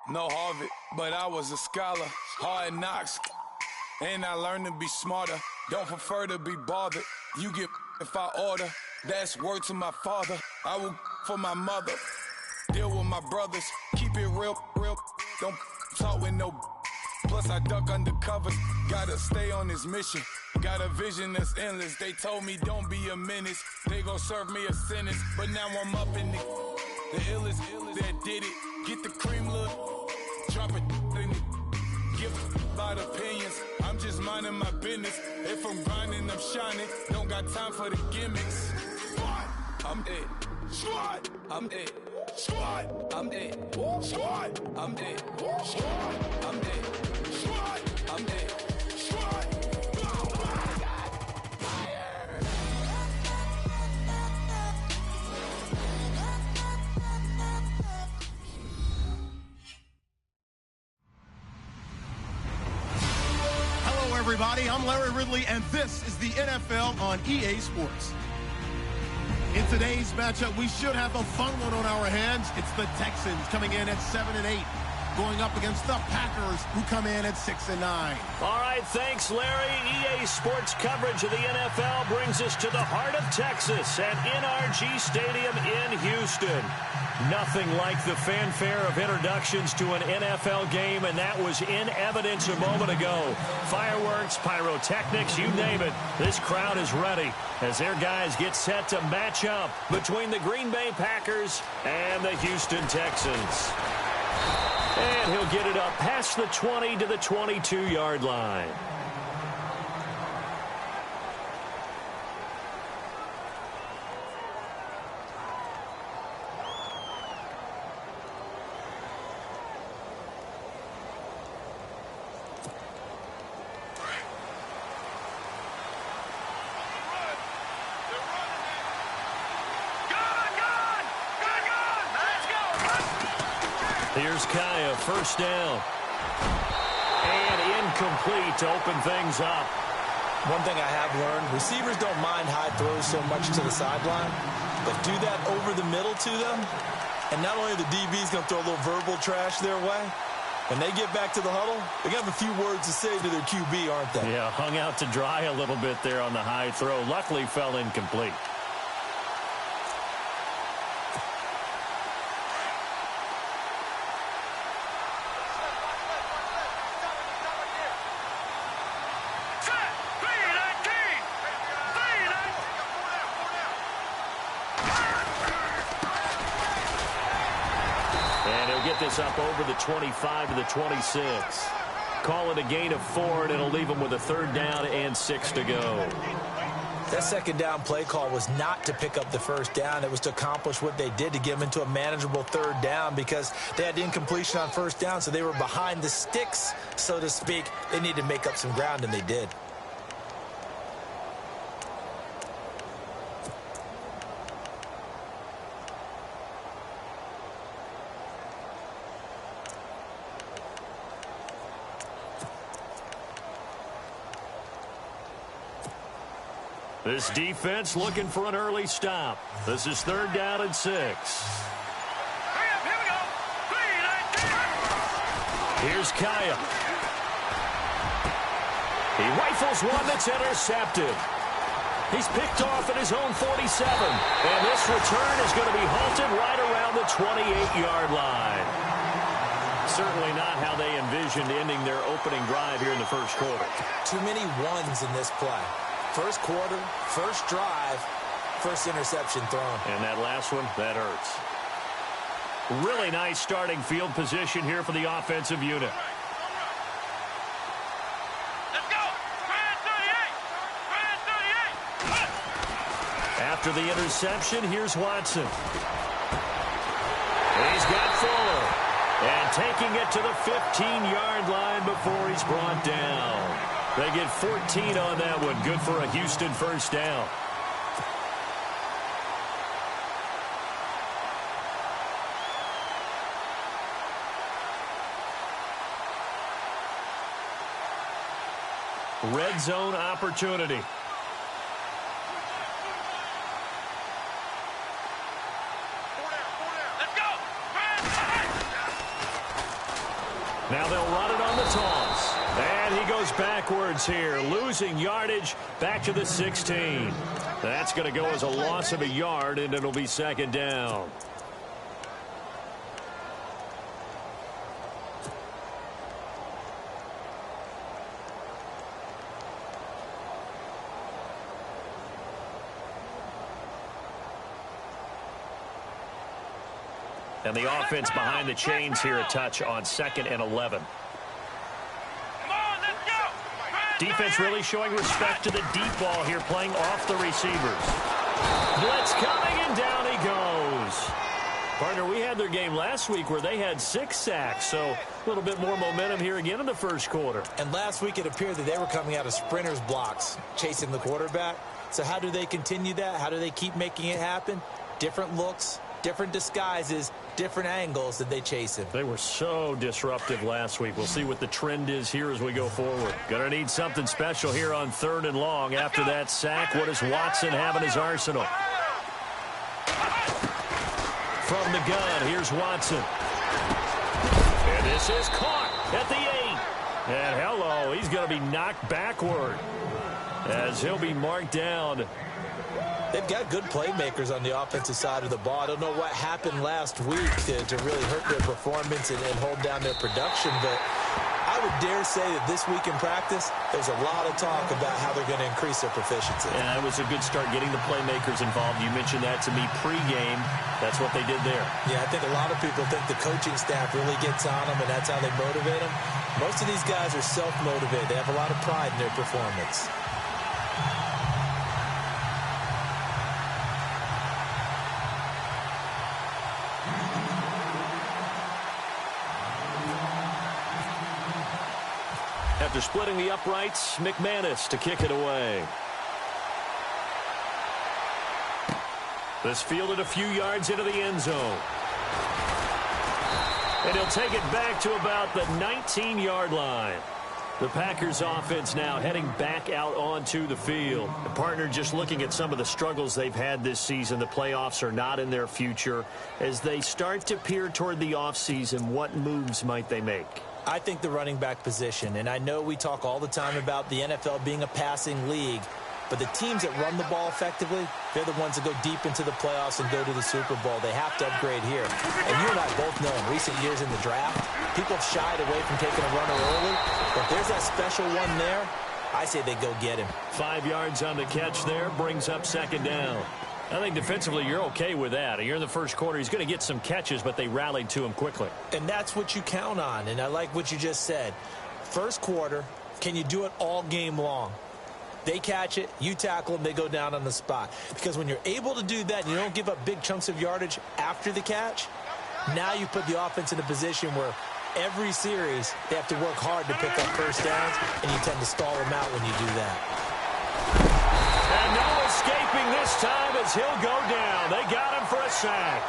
No Harvard, but I was a scholar. Hard knocks, and I learned to be smarter. Don't prefer to be bothered. You get if I order. That's word to my father. I will for my mother. Deal with my brothers. Keep it real, real. Don't talk with no. Plus I duck undercover. Gotta stay on this mission. Got a vision that's endless. They told me don't be a menace. They gon' serve me a sentence. But now I'm up in the illest that did it. Get the cream look. Drop it in it. Give a lot of opinions. I'm just minding my business. If I'm grinding, I'm shining. Don't got time for the gimmicks. Squad, I'm dead. Squad, I'm dead. Squad, I'm dead. Squad, I'm dead. Squad, I'm dead. Squad, I'm dead. Squad. Hello, everybody. I'm Larry Ridley, and this is the NFL on EA Sports. In today's matchup, we should have a fun one on our hands. It's the Texans coming in at 7-8, going up against the Packers, who come in at 6-9. All right, thanks, Larry. EA Sports coverage of the NFL brings us to the heart of Texas at NRG Stadium in Houston. Nothing like the fanfare of introductions to an NFL game, and that was in evidence a moment ago. Fireworks, pyrotechnics, you name it. This crowd is ready as their guys get set to match up between the Green Bay Packers and the Houston Texans. And he'll get it up past the 20 to the 22-yard line. Here's Kaya, first down. And incomplete to open things up. One thing I have learned, receivers don't mind high throws so much to the sideline, but do that over the middle to them, and not only the DB's going to throw a little verbal trash their way, when they get back to the huddle, they're going to have a few words to say to their QB, aren't they? Yeah, hung out to dry a little bit there on the high throw. Luckily fell incomplete. This up over the 25 to the 26. Call it a gain of 4, and it'll leave them with a third down and 6 to go. That second down play call was not to pick up the first down. It was to accomplish what they did, to get them into a manageable third down, because they had incompletion on first down, so they were behind the sticks, so to speak. They needed to make up some ground, and they did. This defense looking for an early stop. This is third down and 6. Here's Kaya. He rifles one that's intercepted. He's picked off at his own 47. And this return is going to be halted right around the 28-yard line. Certainly not how they envisioned ending their opening drive here in the first quarter. Too many ones in this play. First quarter, first drive, first interception thrown. And that last one, that hurts. Really nice starting field position here for the offensive unit. Let's go! Brand 38! After the interception, here's Watson. He's got Fuller. And taking it to the 15-yard line before he's brought down. They get 14 on that one. Good for a Houston first down. Red zone opportunity. Now they'll run it on the toss. And he goes backwards here, losing yardage back to the 16. That's going to go as a loss of a yard, and it'll be second down. And the offense behind the chains here a touch on 2nd and 11. Defense really showing respect to the deep ball here, playing off the receivers. Blitz coming, and down he goes. Partner, we had their game last week where they had 6 sacks, so a little bit more momentum here again in the first quarter. And last week it appeared that they were coming out of sprinters blocks, chasing the quarterback. So how do they continue that? How do they keep making it happen? Different looks, different disguises, different angles that they chase him. They were so disruptive last week. We'll see what the trend is here as we go forward. Gonna need something special here on 3rd and long. After that sack, what does Watson have in his arsenal? From the gun, here's Watson. And this is caught at the 8. And hello, he's going to be knocked backward as he'll be marked down. They've got good playmakers on the offensive side of the ball. I don't know what happened last week to really hurt their performance and hold down their production, but I would dare say that this week in practice, there's a lot of talk about how they're going to increase their proficiency. And that was a good start getting the playmakers involved. You mentioned that to me pregame. That's what they did there. Yeah, I think a lot of people think the coaching staff really gets on them, and that's how they motivate them. Most of these guys are self-motivated. They have a lot of pride in their performance. After splitting the uprights, McManus to kick it away. This fielded a few yards into the end zone. And he'll take it back to about the 19-yard line. The Packers offense now heading back out onto the field. The partner, just looking at some of the struggles they've had this season, the playoffs are not in their future. As they start to peer toward the offseason, what moves might they make? I think the running back position, and I know we talk all the time about the NFL being a passing league, but the teams that run the ball effectively, they're the ones that go deep into the playoffs and go to the Super Bowl. They have to upgrade here. And you and I both know in recent years in the draft, people have shied away from taking a runner early, but there's that special one there. I say they go get him. 5 yards on the catch there, brings up second down. I think defensively you're okay with that. You're in the first quarter. He's going to get some catches, but they rallied to him quickly. And that's what you count on, and I like what you just said. First quarter, can you do it all game long? They catch it, you tackle them, they go down on the spot. Because when you're able to do that and you don't give up big chunks of yardage after the catch, now you put the offense in a position where every series they have to work hard to pick up first downs, and you tend to stall them out when you do that. And no escaping this time as he'll go down. They got him for a sack.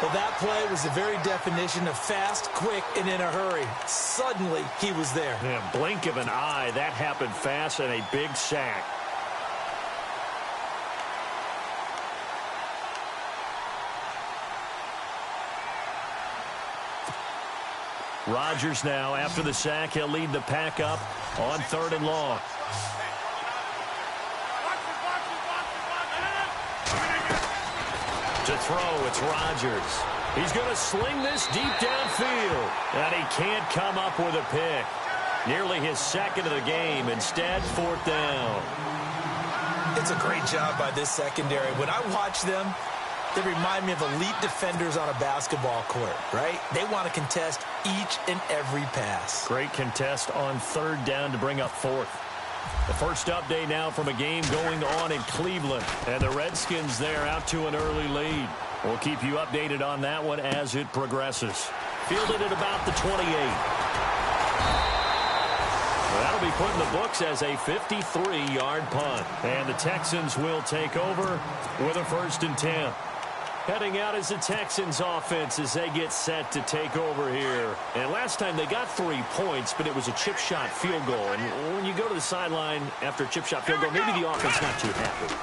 Well, that play was the very definition of fast, quick, and in a hurry. Suddenly, he was there. Yeah, blink of an eye. That happened fast, and a big sack. Rodgers now, after the sack, he'll lead the pack up on 3rd and long. To throw, it's Rodgers. He's going to sling this deep downfield, and he can't come up with a pick. Nearly his second of the game. Instead, 4th down. It's a great job by this secondary. When I watch them, they remind me of elite defenders on a basketball court, right? They want to contest each and every pass. Great contest on 3rd down to bring up 4th. The first update now from a game going on in Cleveland. And the Redskins there out to an early lead. We'll keep you updated on that one as it progresses. Fielded at about the 28. That'll be put in the books as a 53-yard punt. And the Texans will take over with a 1st and 10. Heading out is the Texans offense as they get set to take over here. And last time they got 3 points, but it was a chip shot field goal. And when you go to the sideline after a chip shot field goal, maybe the offense not too happy.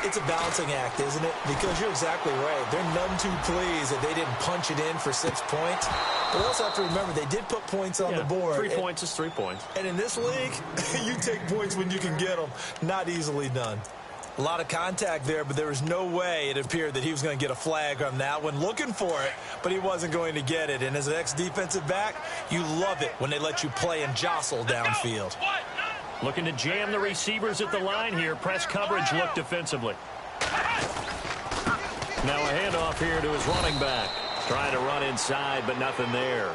It's a balancing act, isn't it? Because you're exactly right. They're none too pleased that they didn't punch it in for 6 points. But we also have to remember they did put points on the board. 3 points is 3 points. And in this league, you take points when you can get them. Not easily done. A lot of contact there, but there was no way it appeared that he was going to get a flag on that one. Looking for it, but he wasn't going to get it. And as an ex-defensive back, you love it when they let you play and jostle downfield. Looking to jam the receivers at the line here. Press coverage look defensively. Now a handoff here to his running back. Trying to run inside, but nothing there.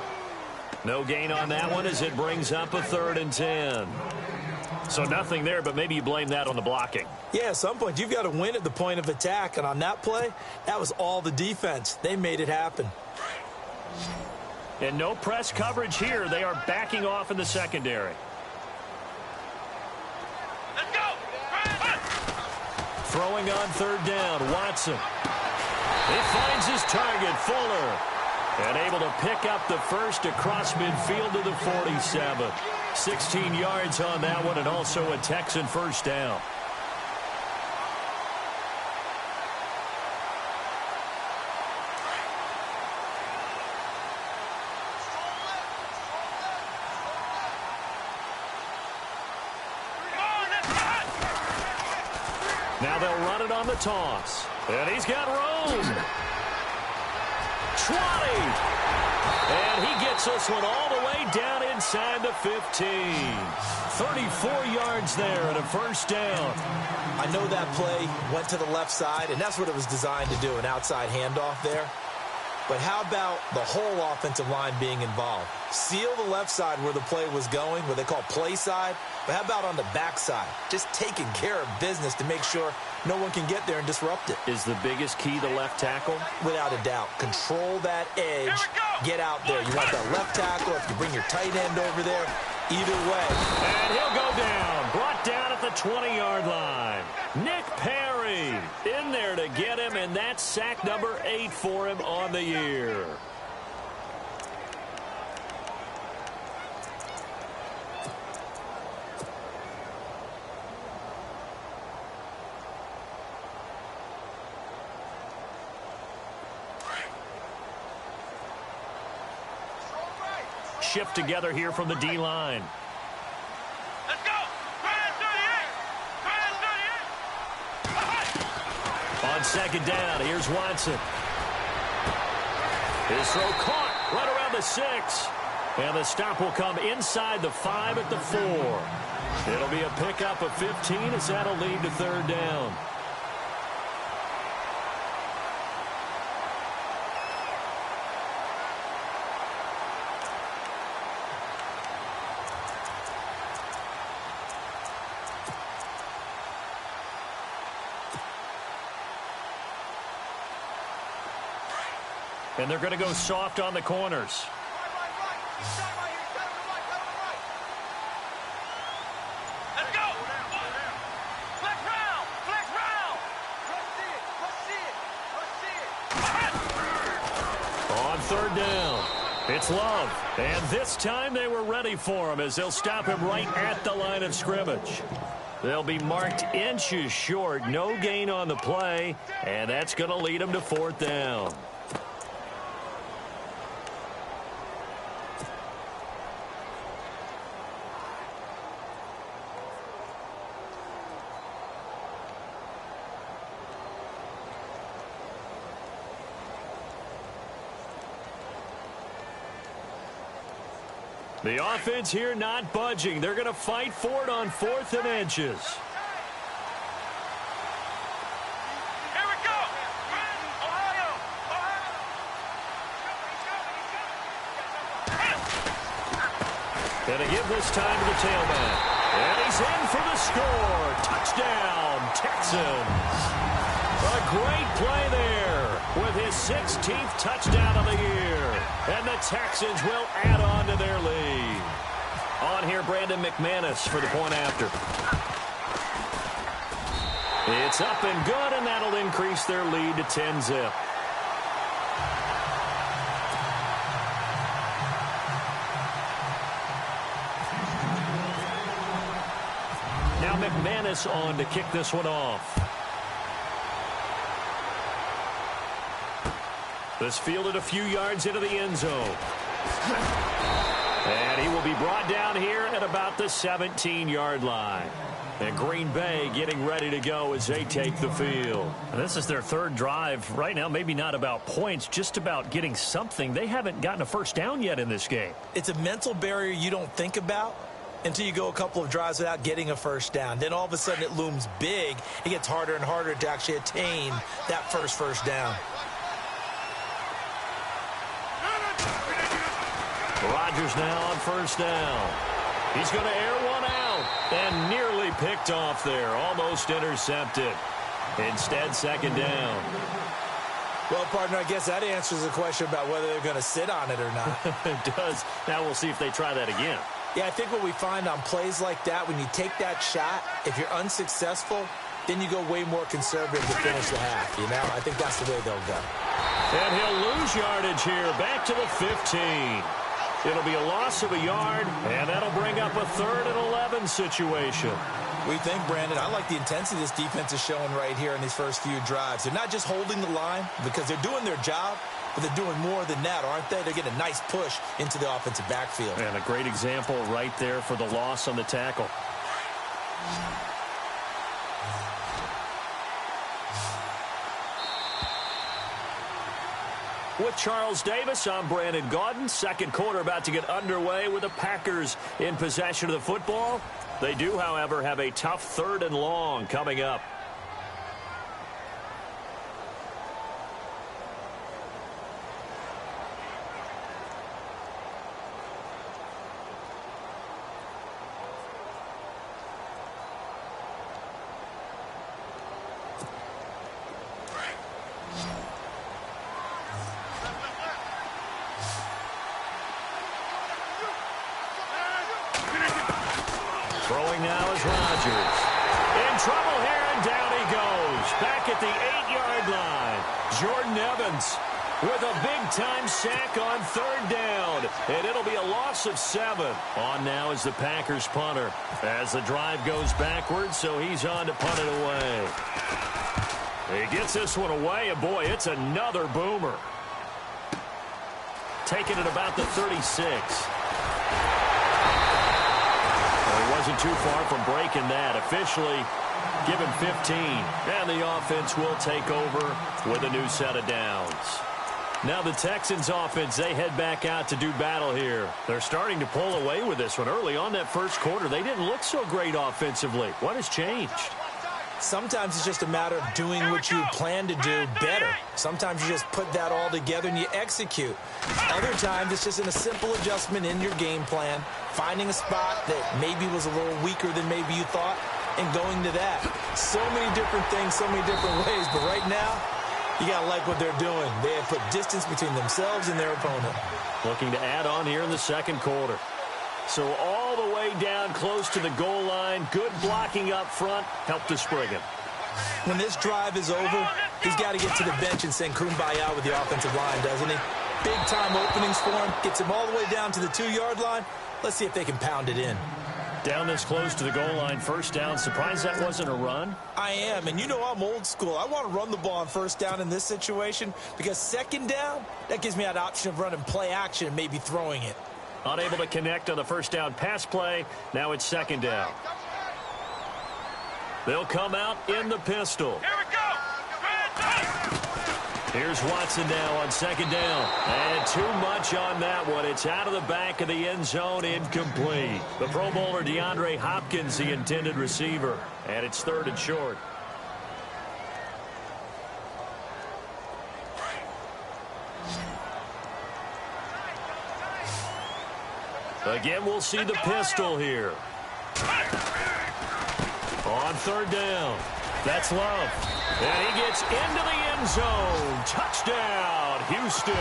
No gain on that one as it brings up a 3rd and 10. So nothing there, but maybe you blame that on the blocking. Yeah, at some point, you've got to win at the point of attack. And on that play, that was all the defense. They made it happen. And no press coverage here. They are backing off in the secondary. Let's go! Throwing on 3rd down, Watson. He finds his target, Fuller. And able to pick up the first across midfield to the 47. 16 yards on that one, and also a Texan first down. Now they'll run it on the toss. And he's got room. 20. And he gets this one all the way down inside the 15. 34 yards there and a first down. I know that play went to the left side, and that's what it was designed to do, an outside handoff there. But how about the whole offensive line being involved? Seal the left side where the play was going, what they call play side. But how about on the back side? Just taking care of business to make sure no one can get there and disrupt it. Is the biggest key the left tackle? Without a doubt. Control that edge. Get out there. You want that left tackle. If you bring your tight end over there, either way. And he'll go down. Brought down at the 20-yard line. Nick Perry in there to get him, and that's sack number 8 for him on the year. Shift together here from the D-line. Let's go! On 2nd down, here's Watson. His throw caught right around the 6. And the stop will come inside the 5 at the 4. It'll be a pickup of 15 as that'll lead to 3rd down. And they're going to go soft on the corners. Let's go! Flex round! Flex round! On 3rd down, it's Love. And this time they were ready for him as they'll stop him right at the line of scrimmage. They'll be marked inches short. No gain on the play. And that's going to lead them to 4th down. The offense here not budging. They're going to fight for it on 4th and inches. Here we go! Ohio! Gonna give this time to the tailback. And he's in for the score. Touchdown, Texans. A great play there with his 16th touchdown of the year. And the Texans will add on to their lead. On here, Brandon McManus for the point after. It's up and good, and that'll increase their lead to 10-zip. Davis on to kick this one off. This fielded a few yards into the end zone. And he will be brought down here at about the 17-yard line. And Green Bay getting ready to go as they take the field. And this is their third drive. Right now, maybe not about points, just about getting something. They haven't gotten a first down yet in this game. It's a mental barrier you don't think about until you go a couple of drives without getting a first down. Then all of a sudden it looms big. It gets harder and harder to actually attain that first down. Rodgers now on first down. He's going to air one out and nearly picked off there. Almost intercepted. Instead, second down. Well, partner, I guess that answers the question about whether they're going to sit on it or not. It does. Now we'll see if they try that again. Yeah, I think what we find on plays like that, when you take that shot, if you're unsuccessful, then you go way more conservative to finish the half. You know, I think that's the way they'll go. And he'll lose yardage here, back to the 15. It'll be a loss of a yard, and that'll bring up a 3rd and 11 situation. We think, Brandon, I like the intensity this defense is showing right here in these first few drives. They're not just holding the line because they're doing their job, but they're doing more than that, aren't they? They're getting a nice push into the offensive backfield. And a great example right there for the loss on the tackle. With Charles Davis, I'm Brandon Gaudin. Second quarter about to get underway with the Packers in possession of the football. They do, however, have a tough 3rd and long coming up. Throwing now is Rodgers. In trouble here, and down he goes. Back at the 8-yard line. Jordan Evans with a big-time sack on 3rd down. And it'll be a loss of 7. On now is the Packers punter. As the drive goes backwards, so he's on to punt it away. He gets this one away, and boy, it's another boomer. Taking it about the 36. Wasn't too far from breaking that. Officially given 15. And the offense will take over with a new set of downs. Now the Texans offense, they head back out to do battle here. They're starting to pull away with this one. Early on that first quarter, they didn't look so great offensively. What has changed? Sometimes it's just a matter of doing what you plan to do better. Sometimes you just put that all together and you execute. Other times it's just a simple adjustment in your game plan, finding a spot that maybe was a little weaker than maybe you thought, and going to that. So many different things, so many different ways, but right now, you got to like what they're doing. They have put distance between themselves and their opponent. Looking to add on here in the second quarter. So all the way down close to the goal line. Good blocking up front. Helped to spring him. When this drive is over, he's got to get to the bench and sing kumbaya with the offensive line, doesn't he? Big-time openings for him. Gets him all the way down to the 2-yard line. Let's see if they can pound it in. Down this close to the goal line. First down. Surprised that wasn't a run? I am. And you know I'm old school. I want to run the ball on first down in this situation because second down, that gives me that option of running play action and maybe throwing it. Unable to connect on the first down pass play. Now it's second down. They'll come out in the pistol. Here we go. Here's Watson now on second down. And too much on that one. It's out of the back of the end zone, incomplete. The Pro Bowler DeAndre Hopkins, the intended receiver. And it's 3rd and short. Again, we'll see the pistol here. On 3rd down. That's Love. And he gets into the end zone. Touchdown, Houston.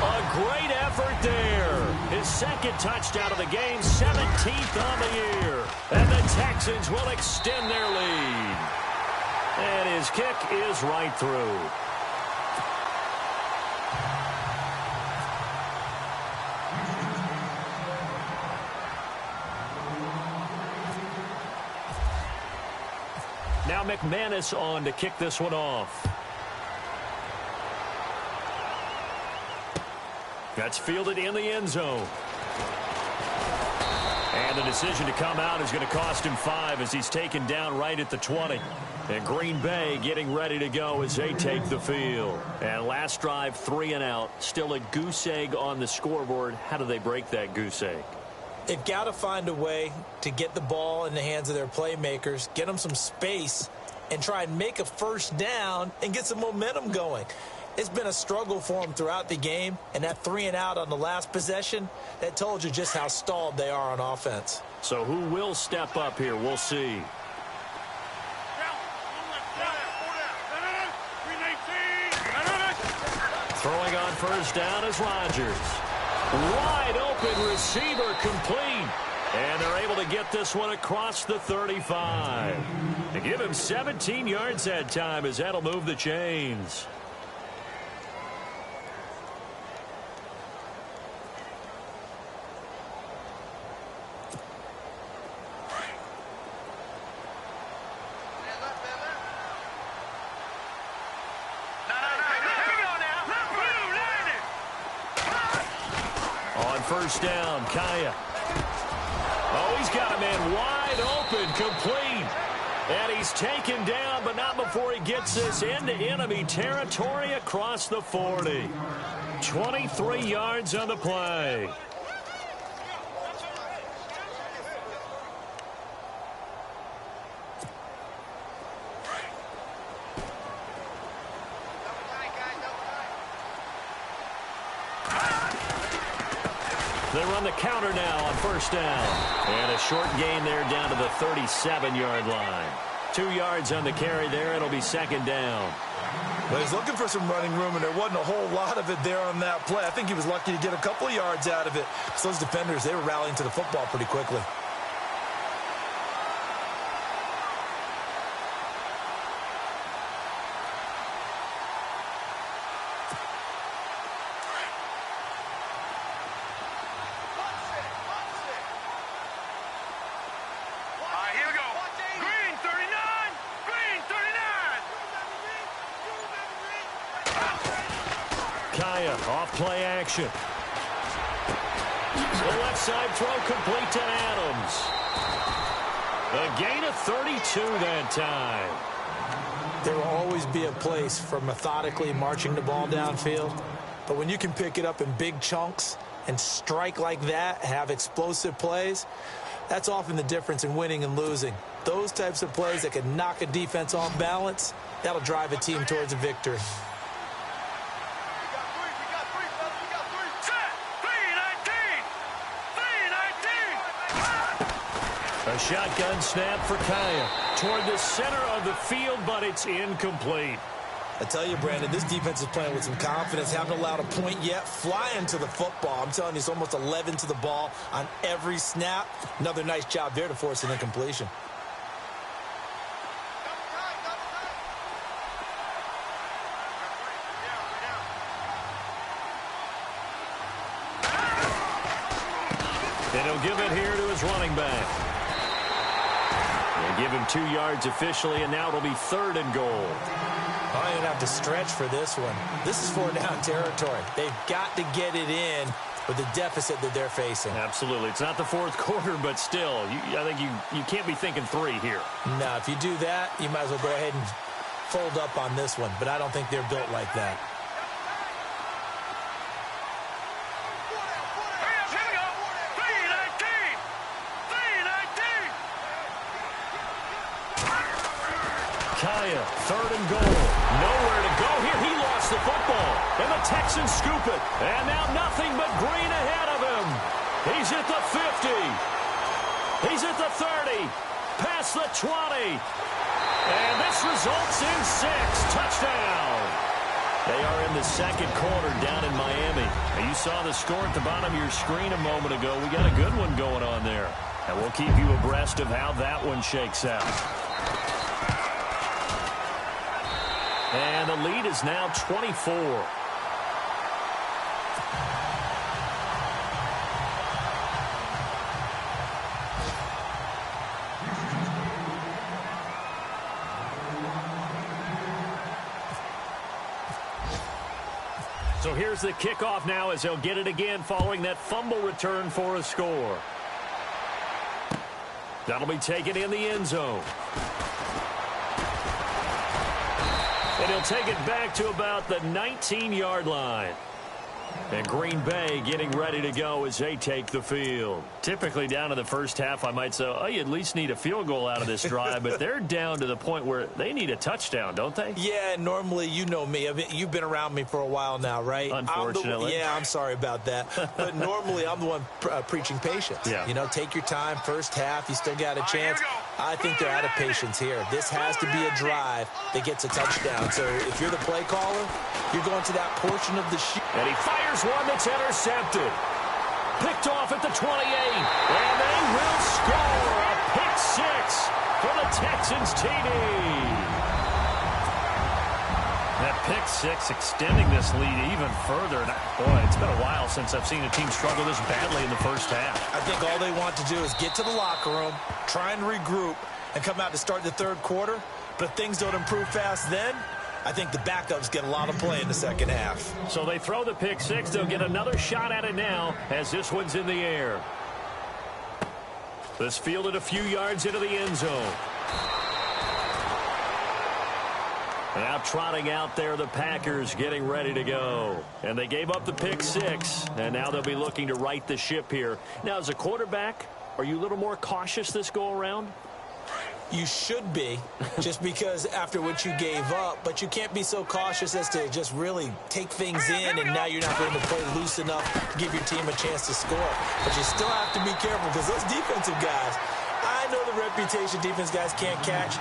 A great effort there. His second touchdown of the game, 17th on the year. And the Texans will extend their lead. And his kick is right through. Now McManus on to kick this one off. That's fielded in the end zone. And the decision to come out is going to cost him 5 as he's taken down right at the 20. And Green Bay getting ready to go as they take the field. And last drive, 3 and out. Still a goose egg on the scoreboard. How do they break that goose egg? They've got to find a way to get the ball in the hands of their playmakers, get them some space, and try and make a first down and get some momentum going. It's been a struggle for them throughout the game, and that 3 and out on the last possession, that told you just how stalled they are on offense. So who will step up here? We'll see. Throwing on first down is Rodgers. Wide open receiver complete. And they're able to get this one across the 35. They give him 17 yards that time as that'll move the chains. First down, Kaya. Oh, he's got a man wide open, complete. And he's taken down, but not before he gets this into enemy territory across the 40. 23 yards on the play. They run the counter now on first down. And a short gain there down to the 37-yard line. 2 yards on the carry there. It'll be second down. Well, he's looking for some running room, and there wasn't a whole lot of it there on that play. I think he was lucky to get a couple of yards out of it. So those defenders, they were rallying to the football pretty quickly. Off play action. The left side throw complete to Adams. A gain of 32 that time. There will always be a place for methodically marching the ball downfield. But when you can pick it up in big chunks and strike like that, have explosive plays, that's often the difference in winning and losing. Those types of plays that can knock a defense off balance, that'll drive a team towards a victory. A shotgun snap for Kaya toward the center of the field, but it's incomplete. I tell you, Brandon, this defense is playing with some confidence. Haven't allowed a point yet. Flying to the football. I'm telling you, it's almost 11 to the ball on every snap. Another nice job there to force an incompletion. And he'll give it here to his running back. Give him 2 yards officially, and now it'll be third and goal. Oh, you're going to have to stretch for this one. This is 4-down territory. They've got to get it in with the deficit that they're facing. Absolutely. It's not the fourth quarter, but still, I think you can't be thinking 3 here. No, if you do that, you might as well go ahead and fold up on this one, but I don't think they're built like that. Kaya, third and goal. Nowhere to go here. He lost the football. And the Texans scoop it. And now nothing but green ahead of him. He's at the 50. He's at the 30. Past the 20. And this results in 6. Touchdown. They are in the second quarter down in Miami. Now you saw the score at the bottom of your screen a moment ago. We got a good one going on there. And we'll keep you abreast of how that one shakes out. And the lead is now 24. So here's the kickoff now as they'll get it again following that fumble return for a score. That'll be taken in the end zone. And he'll take it back to about the 19-yard line. And Green Bay getting ready to go as they take the field. Typically down to the first half, I might say, oh, you at least need a field goal out of this drive. But they're down to the point where they need a touchdown, don't they? Yeah, normally, you know me. You've been around me for a while now, right? Unfortunately. I'm sorry about that. But normally, I'm the one preaching patience. Yeah. You know, take your time. First half, you still got a chance. I think they're out of patience here. This has to be a drive that gets a touchdown. So if you're the play caller, you're going to that portion of the sheet. And he fires one that's intercepted. Picked off at the 28. And they will score a pick six for the Texans TD. That pick six extending this lead even further. Boy, it's been a while since I've seen a team struggle this badly in the first half. I think all they want to do is get to the locker room, try and regroup, and come out to start the third quarter. But if things don't improve fast then, I think the backups get a lot of play in the second half. So they throw the pick six. They'll get another shot at it now as this one's in the air. This fielded a few yards into the end zone. Now trotting out there, the Packers getting ready to go. And they gave up the pick six, and now they'll be looking to right the ship here. Now, as a quarterback, are you a little more cautious this go-around? You should be, just because after what you gave up, but you can't be so cautious as to just really take things in, and now you're not going to play loose enough to give your team a chance to score. But you still have to be careful, because those defensive guys, I know the reputation defense guys can't catch.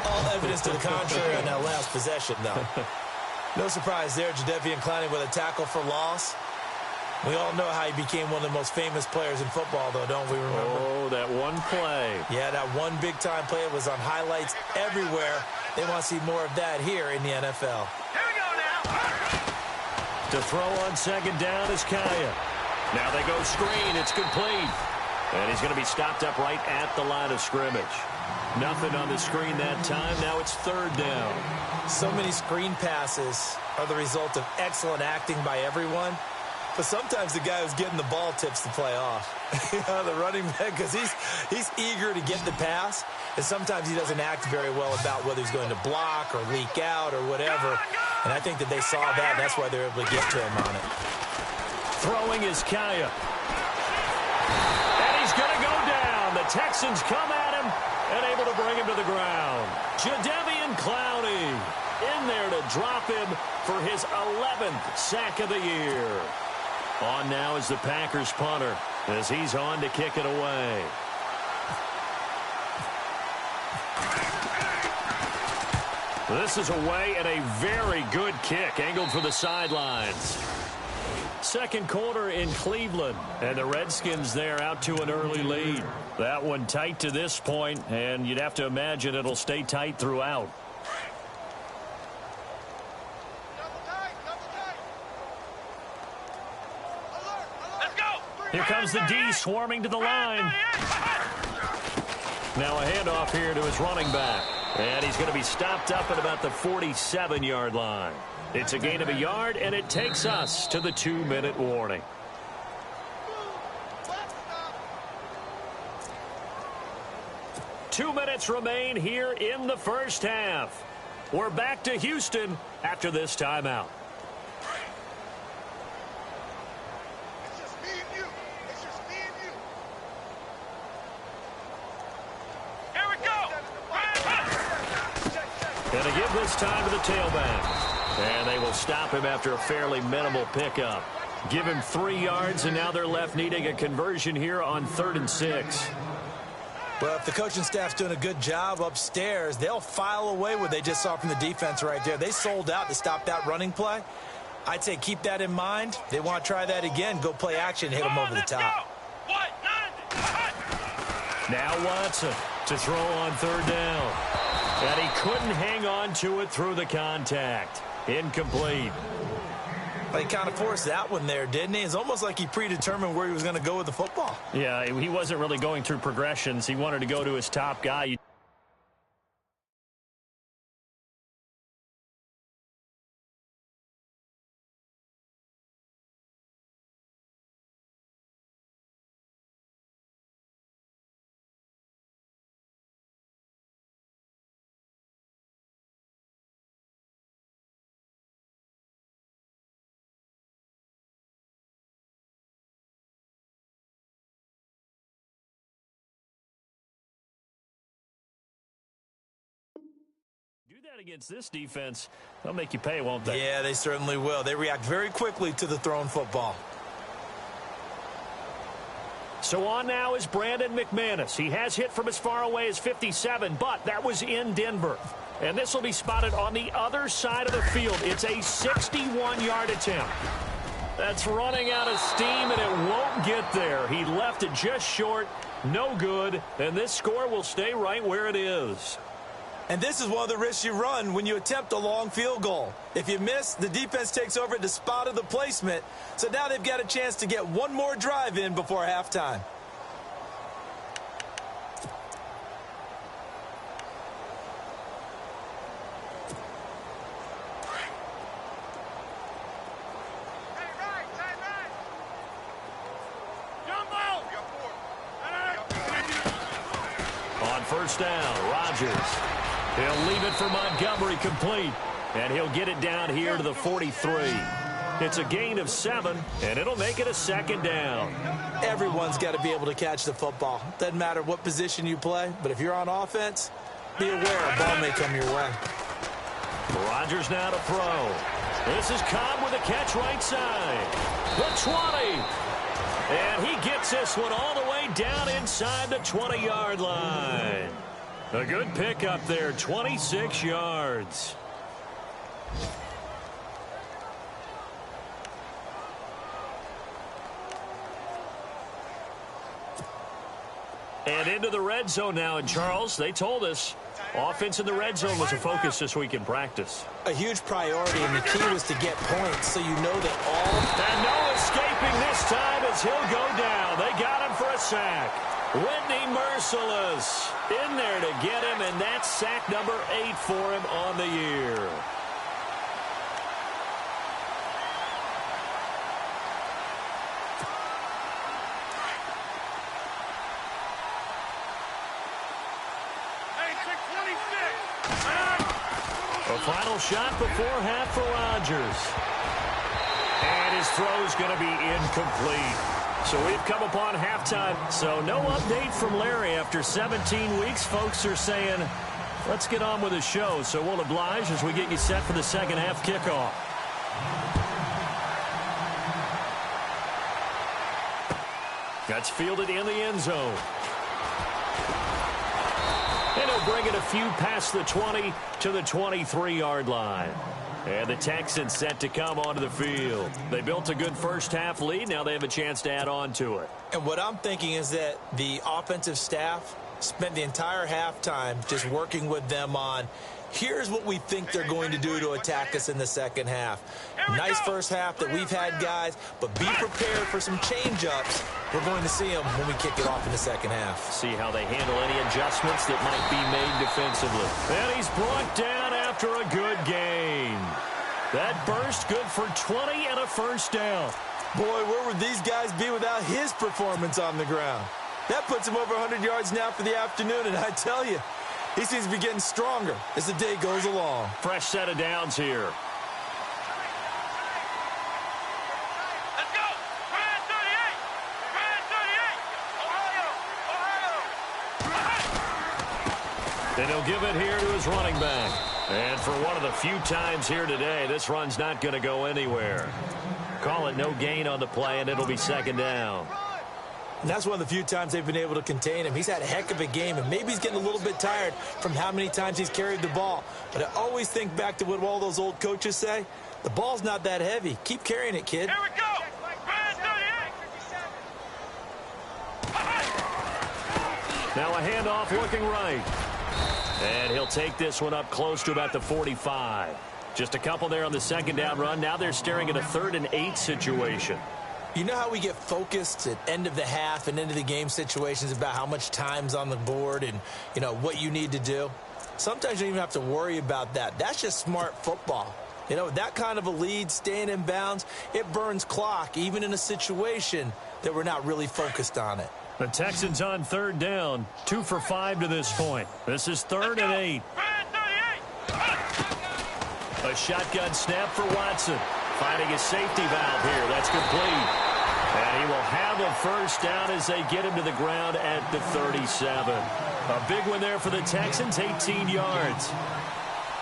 All evidence to the contrary on that last possession, though. No surprise there, Jadeveon Clowney with a tackle for loss. We all know how he became one of the most famous players in football, though, don't we remember? Oh, that one play. Yeah, that one big-time play was on highlights everywhere. They want to see more of that here in the NFL. Here we go now. To throw on second down is Kaya. Now they go screen. It's complete. And he's going to be stopped up right at the line of scrimmage. Nothing on the screen that time. Now it's third down. So many screen passes are the result of excellent acting by everyone. But sometimes the guy who's getting the ball tips the play off. The running back, because he's eager to get the pass, and sometimes he doesn't act very well about whether he's going to block or leak out or whatever. And I think that they saw that, and that's why they're able to get to him on it. Throwing is Kaya. And he's going to go down. The Texans come at him and able to bring him to the ground. Jadeveon Clowney in there to drop him for his 11th sack of the year. On now is the Packers punter as he's on to kick it away. This is away and a very good kick angled for the sidelines. Second quarter in Cleveland, and the Redskins there out to an early lead. That one tight to this point, and you'd have to imagine it'll stay tight throughout. Here comes the D swarming to the line. Now a handoff here to his running back. And he's going to be stopped up at about the 47-yard line. It's a gain of a yard, and it takes us to the 2-minute warning. Two minutes remain here in the first half. We're back to Houston after this timeout. And to give this time to the tailback. And they will stop him after a fairly minimal pickup. Give him 3 yards, and now they're left needing a conversion here on 3rd and 6. Well, if the coaching staff's doing a good job upstairs, they'll file away what they just saw from the defense right there. They sold out to stop that running play. I'd say keep that in mind. They want to try that again. Go play action, hit them over the top. Now Watson to throw on 3rd down. And he couldn't hang on to it through the contact. Incomplete. Well, he kind of forced that one there, didn't he? It's almost like he predetermined where he was going to go with the football. Yeah, he wasn't really going through progressions. He wanted to go to his top guy. that against this defense, they'll make you pay, won't they? Yeah, they certainly will. They react very quickly to the thrown football. So on now is Brandon McManus. He has hit from as far away as 57, but that was in Denver. And this will be spotted on the other side of the field. It's a 61-yard attempt. That's running out of steam, and it won't get there. He left it just short, no good, and this score will stay right where it is. And this is one of the risks you run when you attempt a long field goal. If you miss, the defense takes over at the spot of the placement. So now they've got a chance to get one more drive in before halftime. On first down, Rodgers. He'll leave it for Montgomery complete, and he'll get it down here to the 43. It's a gain of 7, and it'll make it a second down. Everyone's got to be able to catch the football. Doesn't matter what position you play, but if you're on offense, be aware a ball may come your way. Rodgers now to throw. This is Cobb with a catch right side. The 20. And he gets this one all the way down inside the 20-yard line. A good pickup there, 26 yards. And into the red zone now. And Charles, they told us offense in the red zone was a focus this week in practice. A huge priority, and the key was to get points so you know that all... And no escaping this time as he'll go down. They got him for a sack. Whitney Merciless in there to get him, and that's sack number 8 for him on the year. A final shot before half for Rodgers. And his throw's going to be incomplete. So we've come upon halftime. So no update from Larry after 17 weeks. Folks are saying, let's get on with the show. So we'll oblige as we get you set for the second half kickoff. That's fielded in the end zone. And he'll bring it a few past the 20 to the 23-yard line. And the Texans set to come onto the field. They built a good first-half lead. Now they have a chance to add on to it. And what I'm thinking is that the offensive staff spent the entire halftime just working with them on, here's what we think they're going to do to attack us in the second half. Nice first half that we've had, guys, but be prepared for some change-ups. We're going to see them when we kick it off in the second half. See how they handle any adjustments that might be made defensively. And he's brought down after a good gain. That burst good for 20 and a first down. Boy, where would these guys be without his performance on the ground? That puts him over 100 yards now for the afternoon, and I tell you, he seems to be getting stronger as the day goes along. Fresh set of downs here. Let's go! Brand 38! Brand 38! Ohio! And he'll give it here to his running back. And for one of the few times here today, this run's not going to go anywhere. Call it no gain on the play, and it'll be second down. And that's one of the few times they've been able to contain him. He's had a heck of a game, and maybe he's getting a little bit tired from how many times he's carried the ball. But I always think back to what all those old coaches say. The ball's not that heavy. Keep carrying it, kid. Here we go! Brand 38! Now a handoff looking right. And he'll take this one up close to about the 45. Just a couple there on the second down run. Now they're staring at a 3rd and 8 situation. You know how we get focused at end of the half and into the game situations about how much time's on the board and, you know, what you need to do? Sometimes you don't even have to worry about that. That's just smart football. You know, that kind of a lead, staying in bounds, it burns clock, even in a situation that we're not really focused on it. The Texans on 3rd down, 2 for 5 to this point. This is 3rd and 8. Brand 38! A shotgun snap for Watson. Finding his safety valve here. That's complete. And he will have a first down as they get him to the ground at the 37. A big one there for the Texans, 18 yards.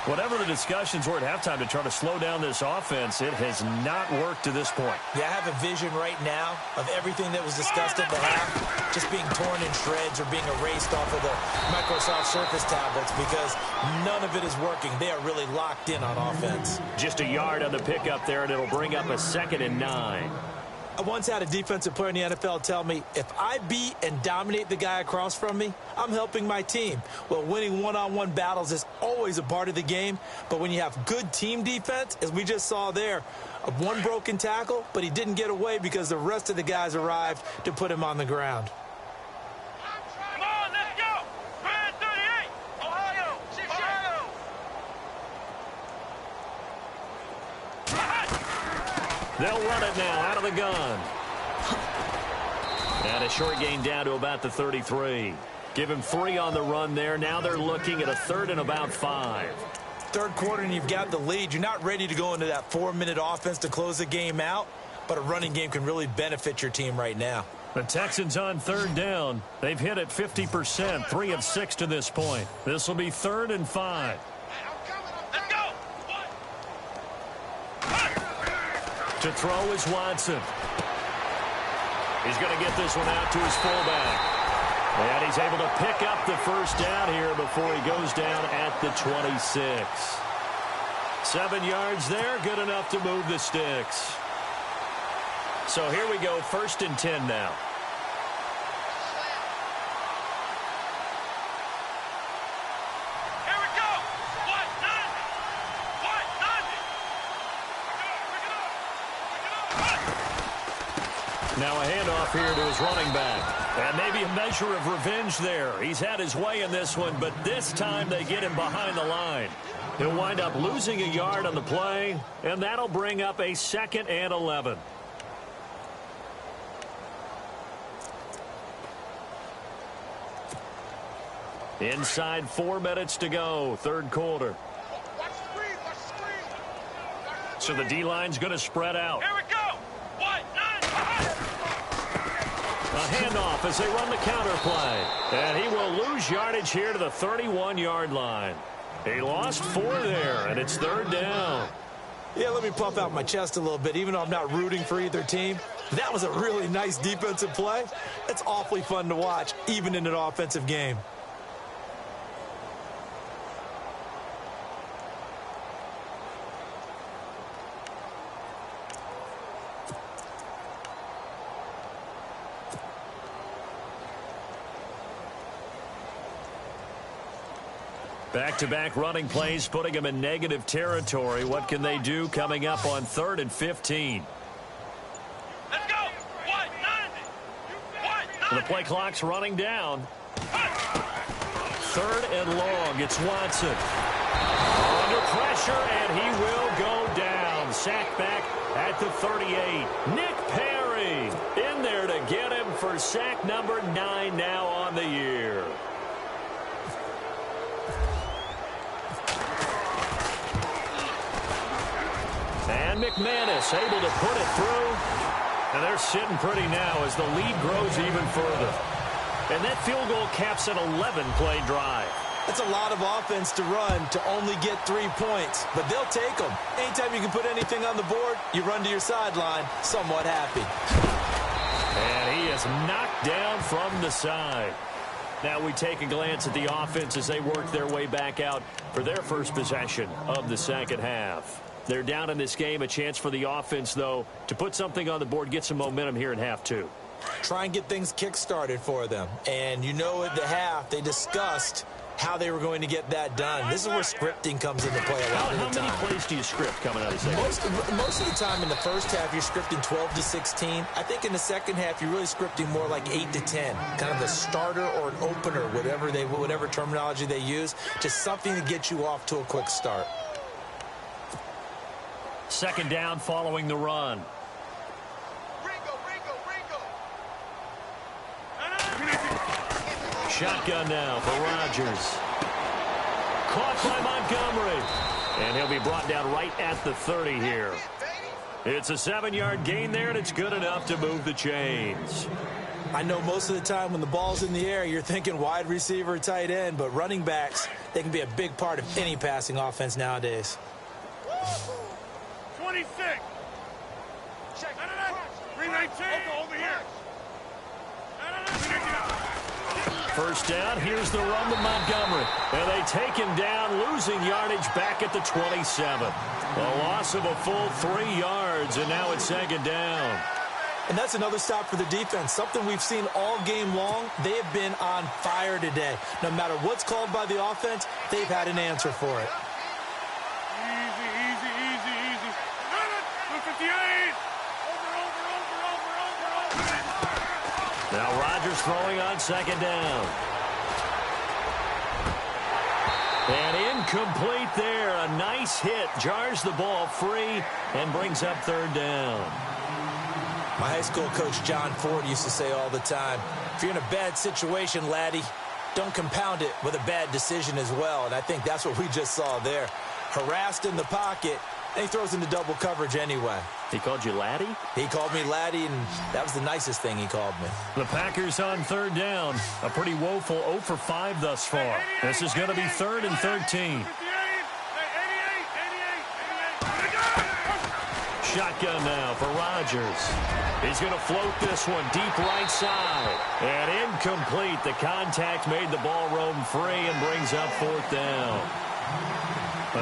Whatever the discussions were at halftime to try to slow down this offense, it has not worked to this point. Yeah, I have a vision right now of everything that was discussed at the half just being torn in shreds or being erased off of the Microsoft Surface tablets because none of it is working. They are really locked in on offense. Just a yard on the pickup there, and it'll bring up a 2nd and 9. I once had a defensive player in the NFL tell me, if I beat and dominate the guy across from me, I'm helping my team. Well, winning one-on-one battles is always a part of the game, but when you have good team defense, as we just saw there, one broken tackle, but he didn't get away because the rest of the guys arrived to put him on the ground. Come on, let's go! Brand 38! Ohio! They'll run it now out of the gun. And a short gain down to about the 33. Give him 3 on the run there. Now they're looking at a 3rd and about 5. Third quarter and you've got the lead. You're not ready to go into that 4-minute offense to close the game out, but a running game can really benefit your team right now. The Texans on 3rd down. They've hit it 50%, 3 of 6 to this point. This will be 3rd and 5. Let's go! To throw is Watson. He's going to get this one out to his fullback. And he's able to pick up the first down here before he goes down at the 26. 7 yards there, good enough to move the sticks. So here we go, 1st and 10 now. Here we go! What? 90! Now a handoff here to his running back. And maybe a measure of revenge there. He's had his way in this one, but this time they get him behind the line. He'll wind up losing a yard on the play, and that'll bring up a 2nd and 11. Inside 4 minutes to go, 3rd quarter. So the D-line's going to spread out. Here we go! What? 90! A handoff as they run the counter play. And he will lose yardage here to the 31-yard line. He lost 4 there, and it's 3rd down. Yeah, let me puff out my chest a little bit, even though I'm not rooting for either team. That was a really nice defensive play. It's awfully fun to watch, even in an offensive game. Back-to-back running plays, putting them in negative territory. What can they do coming up on 3rd and 15? Let's go! What? 90! What? The play clock's running down. 3rd and long. It's Watson. Under pressure, and he will go down. Sacked back at the 38. Nick Perry in there to get him for sack number 9 now on the year. And McManus able to put it through. And they're sitting pretty now as the lead grows even further. And that field goal caps an 11-play drive. That's a lot of offense to run to only get 3 points, but they'll take them. Anytime you can put anything on the board, you run to your sideline somewhat happy. And he is knocked down from the side. Now we take a glance at the offense as they work their way back out for their first possession of the 2nd half. They're down in this game. A chance for the offense, though, to put something on the board, get some momentum here in half 2. Try and get things kick-started for them. And you know at the half, they discussed how they were going to get that done. This is where scripting comes into play a lot of the time. How many plays do you script coming out of the second? Most of the time in the first half, you're scripting 12 to 16. I think in the second half, you're really scripting more like 8 to 10. Kind of the starter or an opener, whatever terminology they use. Just something to get you off to a quick start. 2nd down following the run. Shotgun now for Rodgers. Caught by Montgomery. And he'll be brought down right at the 30 here. It's a 7-yard gain there, and it's good enough to move the chains. I know most of the time when the ball's in the air, you're thinking wide receiver, tight end, but running backs, they can be a big part of any passing offense nowadays. 26. Check. 319. Over here. First down, here's the run to Montgomery. And they take him down, losing yardage back at the 27. A loss of a full 3 yards, and now it's second down. And that's another stop for the defense, something we've seen all game long. They have been on fire today. No matter what's called by the offense, they've had an answer for it. Easy, easy, easy, easy. 258. Over. Now Rodgers throwing on second down. And incomplete there. A nice hit. Jars the ball free and brings up third down. My high school coach, John Ford, used to say all the time, if you're in a bad situation, laddie, don't compound it with a bad decision as well. And I think that's what we just saw there. Harassed in the pocket, and he throws into double coverage anyway. He called you laddie? He called me laddie, and that was the nicest thing he called me. The Packers on third down. A pretty woeful 0 for 5 thus far. This is going to be 3rd and 13. Shotgun now for Rodgers. He's going to float this one deep right side. And incomplete. The contact made the ball roam free and brings up 4th down.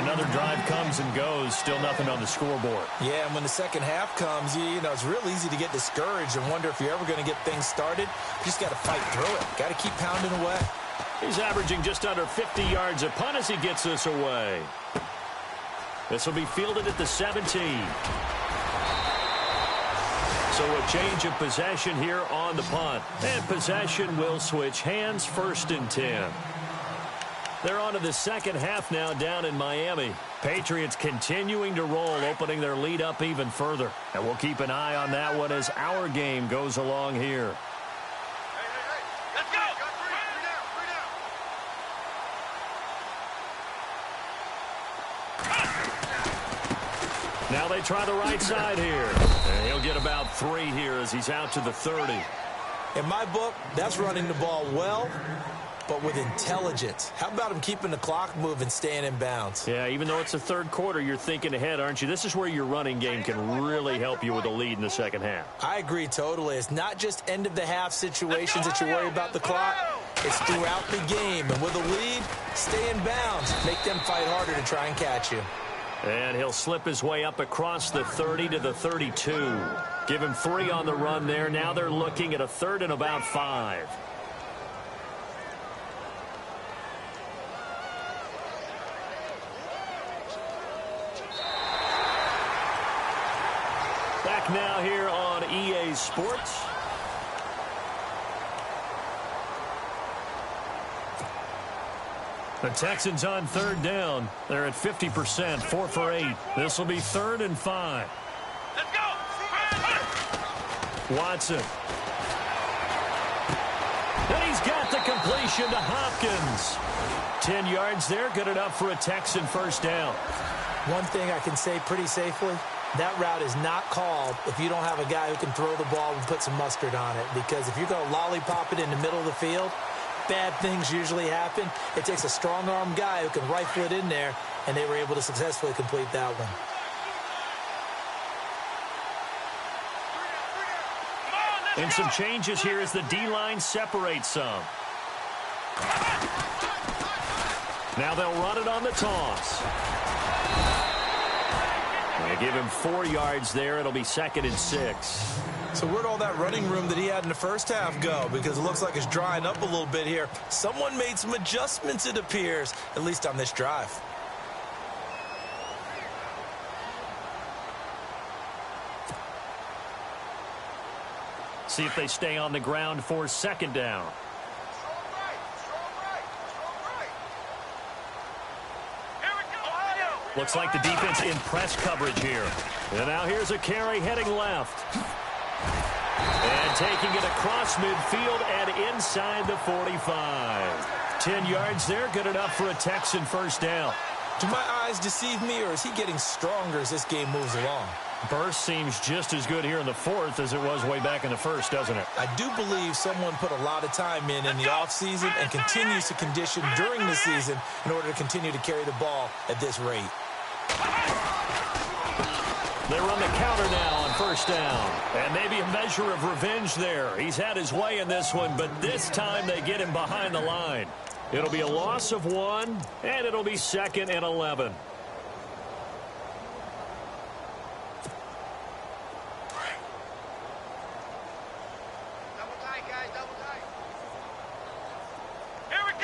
Another drive comes and goes. Still nothing on the scoreboard. Yeah, and when the second half comes, you know, it's real easy to get discouraged and wonder if you're ever going to get things started. You just got to fight through it. Got to keep pounding away. He's averaging just under 50 yards a punt as he gets this away. This will be fielded at the 17. So a change of possession here on the punt. And possession will switch hands, 1st and 10. They're on to the second half now down in Miami. Patriots continuing to roll, opening their lead up even further. And we'll keep an eye on that one as our game goes along here. Let's go. Now they try the right side here. And he'll get about 3 here as he's out to the 30. In my book, that's running the ball well, but with intelligence. How about him keeping the clock moving, staying in bounds? Yeah, even though it's the third quarter, you're thinking ahead, aren't you? This is where your running game can really help you with a lead in the second half. I agree totally. It's not just end-of-the-half situations that you worry about the clock. It's throughout the game. And with a lead, stay in bounds. Make them fight harder to try and catch you. And he'll slip his way up across the 30 to the 32. Give him 3 on the run there. Now they're looking at a 3rd and about 5. Back now here on EA Sports. The Texans on third down. They're at 50%, 4 for 8. This will be 3rd and 5. Let's go. Watson. And he's got the completion to Hopkins. 10 yards there, good enough for a Texan first down. One thing I can say pretty safely, that route is not called if you don't have a guy who can throw the ball and put some mustard on it. Because if you're going to lollipop it in the middle of the field, bad things usually happen. It takes a strong-arm guy who can rifle it in there, and they were able to successfully complete that one. And some changes here as the D-line separates some. Now they'll run it on the toss. They give him 4 yards there. It'll be 2nd and 6. So where'd all that running room that he had in the first half go? Because it looks like it's drying up a little bit here. Someone made some adjustments, it appears, at least on this drive. See if they stay on the ground for 2nd down. Looks like the defense in press coverage here. And now here's a carry heading left. And taking it across midfield and inside the 45. 10 yards there, good enough for a Texan first down. Do my eyes deceive me, or is he getting stronger as this game moves along? Burst seems just as good here in the fourth as it was way back in the first, doesn't it? I do believe someone put a lot of time in the offseason and continues to condition during the season in order to continue to carry the ball at this rate. They run the counter now on first down. And maybe a measure of revenge there. He's had his way in this one, but this time they get him behind the line. It'll be a loss of 1, and it'll be 2nd and 11.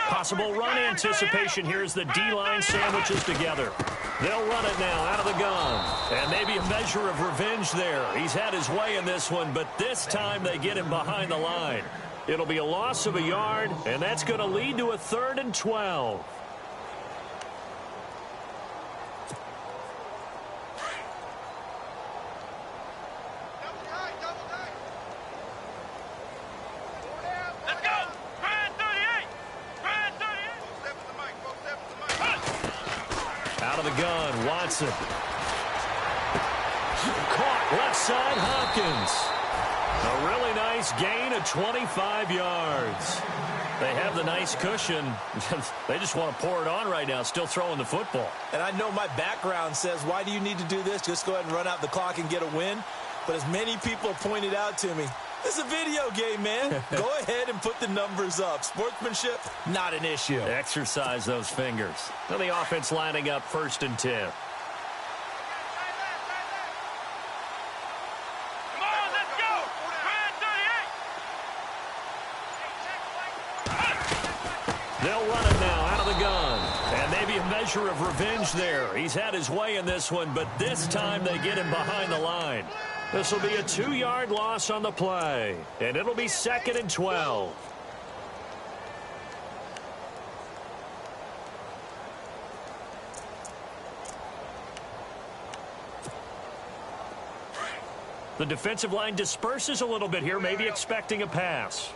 Possible run anticipation here as the D-line sandwiches together. They'll run it now out of the gun. And maybe a measure of revenge there. He's had his way in this one, but this time they get him behind the line. It'll be a loss of a yard, and that's going to lead to a 3rd and 12. Watson. Caught left side, Hopkins. A really nice gain of 25 yards. They have the nice cushion. They just want to pour it on right now, still throwing the football. And I know my background says, why do you need to do this? Just go ahead and run out the clock and get a win. But as many people have pointed out to me, it's a video game, man. Go ahead and put the numbers up. Sportsmanship, not an issue. Exercise those fingers. Now the offense lining up 1st and 10. They'll run it now out of the gun. And maybe a measure of revenge there. He's had his way in this one, but this time they get him behind the line. This will be a 2-yard loss on the play. And it'll be 2nd and 12. The defensive line disperses a little bit here, maybe expecting a pass.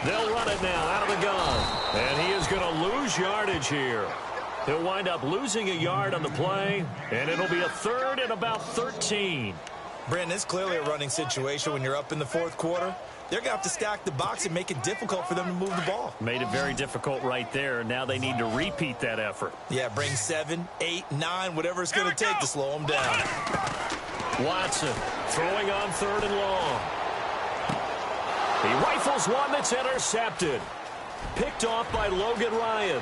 They'll run it now out of the gun. And he is going to lose yardage here. He'll wind up losing a yard on the play, and it'll be a 3rd and about 13. Brandon, it's clearly a running situation when you're up in the 4th quarter. They're going to have to stack the box and make it difficult for them to move the ball. Made it very difficult right there. Now they need to repeat that effort. Yeah, bring 7, 8, 9, whatever it's going to take to slow them down. Watson throwing on 3rd and long. He rifles one that's intercepted. Picked off by Logan Ryan.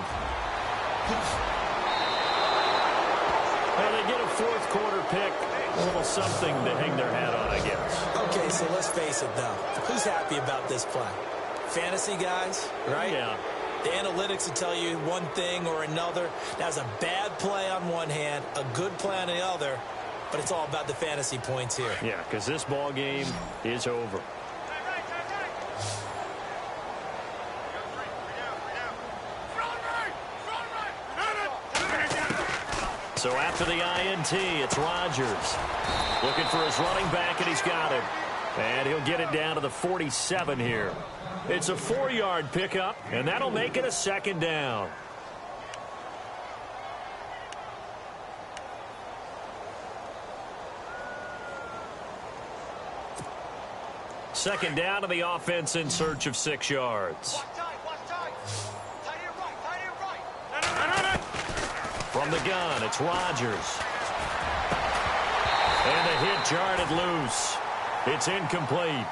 And they get a 4th quarter pick. A little something to hang their hat on, I guess. Okay, so let's face it, though. Who's happy about this play? Fantasy guys, right? Yeah. The analytics will tell you one thing or another. That's a bad play on one hand, a good play on the other, but it's all about the fantasy points here. Yeah, because this ball game is over. So after the INT, it's Rodgers. Looking for his running back, and he's got it. And he'll get it down to the 47 here. It's a 4-yard pickup, and that'll make it a 2nd down. Second down to the offense in search of 6 yards. From the gun, it's Rodgers. And the hit jarred loose. It's incomplete.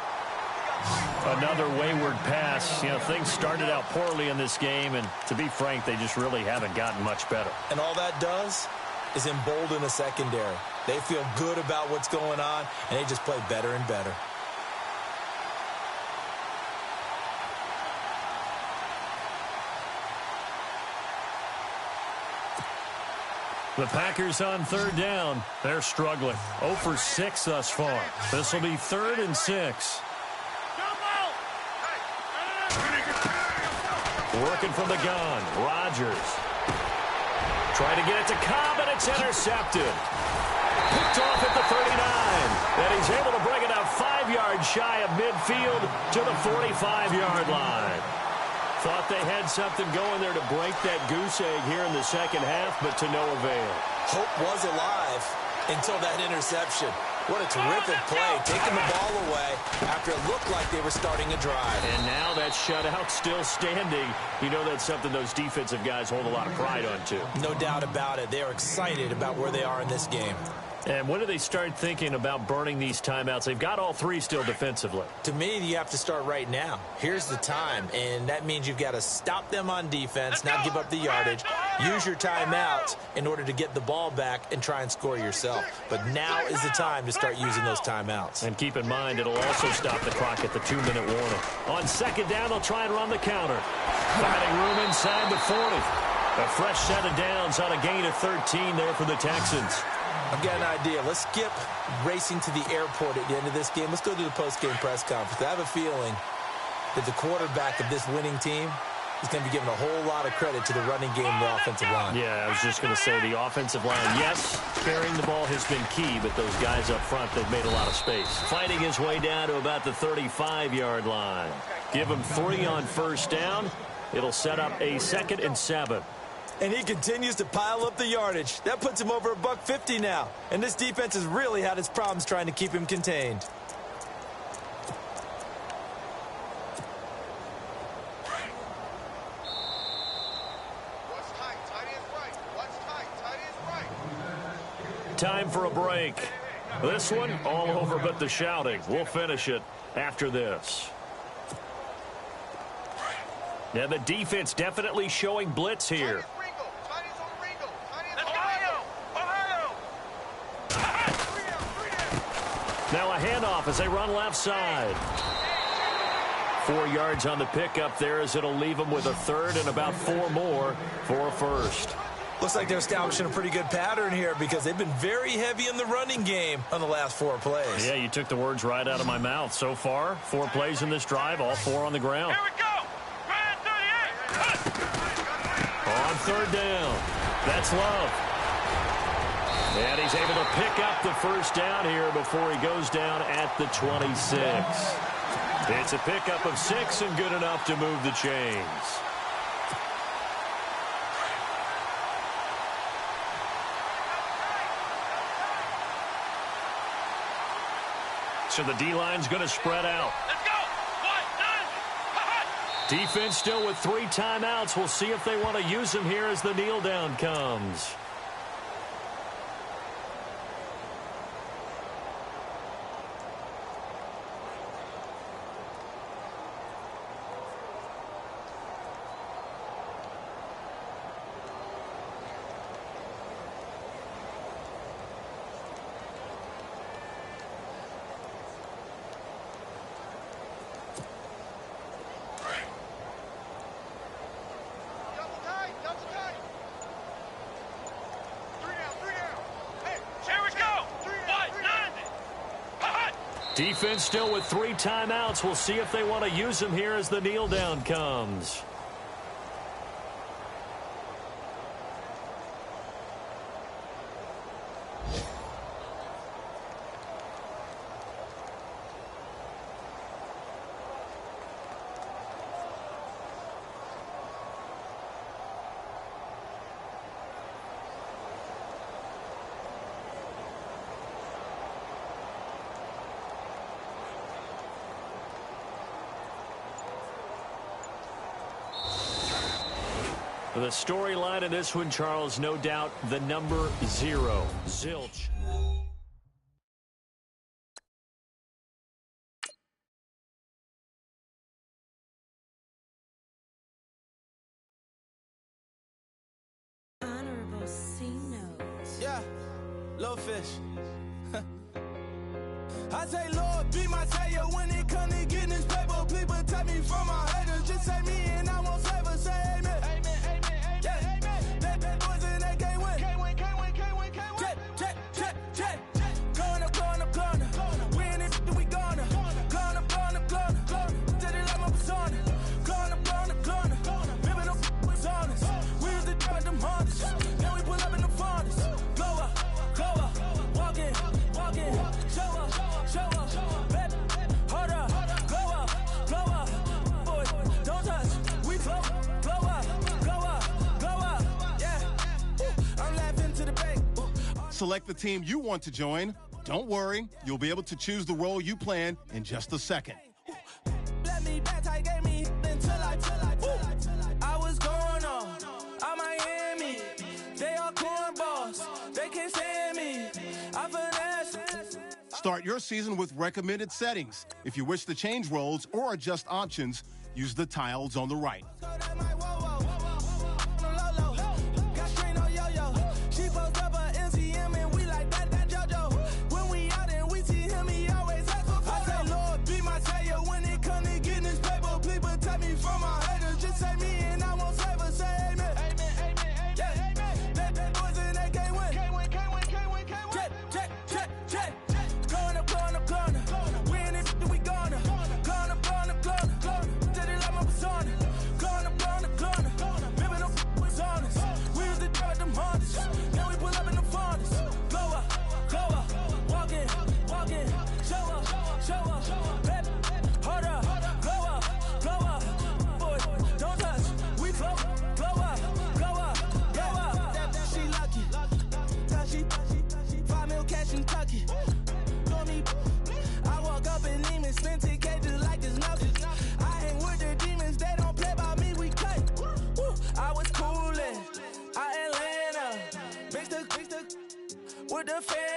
Another wayward pass. You know, things started out poorly in this game, and to be frank, they just really haven't gotten much better. And all that does is embolden the secondary. They feel good about what's going on, and they just play better and better. The Packers on 3rd down. They're struggling. 0 for 6 thus far. This will be 3rd and 6. Working from the gun. Rodgers. Trying to get it to Cobb, and it's intercepted. Picked off at the 39. And he's able to bring it out 5 yards shy of midfield to the 45-yard line. Thought they had something going there to break that goose egg here in the second half, but to no avail. Hope was alive until that interception. What a terrific play, taking the ball away after it looked like they were starting a drive. And now that shutout still standing. You know that's something those defensive guys hold a lot of pride on, too. No doubt about it. They are excited about where they are in this game. And when do they start thinking about burning these timeouts? They've got all three still defensively. To me, you have to start right now. Here's the time, and that means you've got to stop them on defense, not give up the yardage, use your timeouts in order to get the ball back and try and score yourself. But now is the time to start using those timeouts. And keep in mind, it'll also stop the clock at the 2-minute warning. On second down, they'll try and run the counter. Finding room inside the 40. A fresh set of downs on a gain of 13 there for the Texans. I've got an idea. Let's skip racing to the airport at the end of this game. Let's go to the post-game press conference. I have a feeling that the quarterback of this winning team is going to be given a whole lot of credit to the running game and the offensive line. Yeah, I was just going to say the offensive line, yes, carrying the ball has been key, but those guys up front, they've made a lot of space. Fighting his way down to about the 35-yard line. Give him 3 on first down. It'll set up a 2nd and 7. And he continues to pile up the yardage. That puts him over $150 now. And this defense has really had its problems trying to keep him contained. Time for a break. This one all over but the shouting. We'll finish it after this. Now the defense definitely showing blitz here. Now a handoff as they run left side. 4 yards on the pickup there as it'll leave them with a 3rd and about 4 more for a 1st. Looks like they're establishing a pretty good pattern here because they've been very heavy in the running game on the last 4 plays. Yeah, you took the words right out of my mouth. So far, 4 plays in this drive, all 4 on the ground. Here we go. On 3rd down, that's Love. And he's able to pick up the 1st down here before he goes down at the 26. It's a pickup of 6 and good enough to move the chains. So the D-line's going to spread out. Let's go. 1, 9. Defense still with 3 timeouts. We'll see if they want to use them here as the kneel down comes. Defense still with 3 timeouts. We'll see if they want to use them here as the kneel down comes. The storyline in this one, Charles, no doubt the number 0, Zilch. Honorable C notes. Yeah, little fish. I say, Lord, be my savior when it comes to getting this paper. People take me from my haters. Just say me and I won't save us. Say amen. Show up, baby, hold up, blow up, boy, don't touch. select the team you want to join. Don't worry, you'll be able to choose the role you plan in just a second. Let me back, I gave me until I was going on Miami. They all cornballs, they can't stand me. I finesse. Start your season with recommended settings. If you wish to change roles or adjust options, use the tiles on the right. With the fan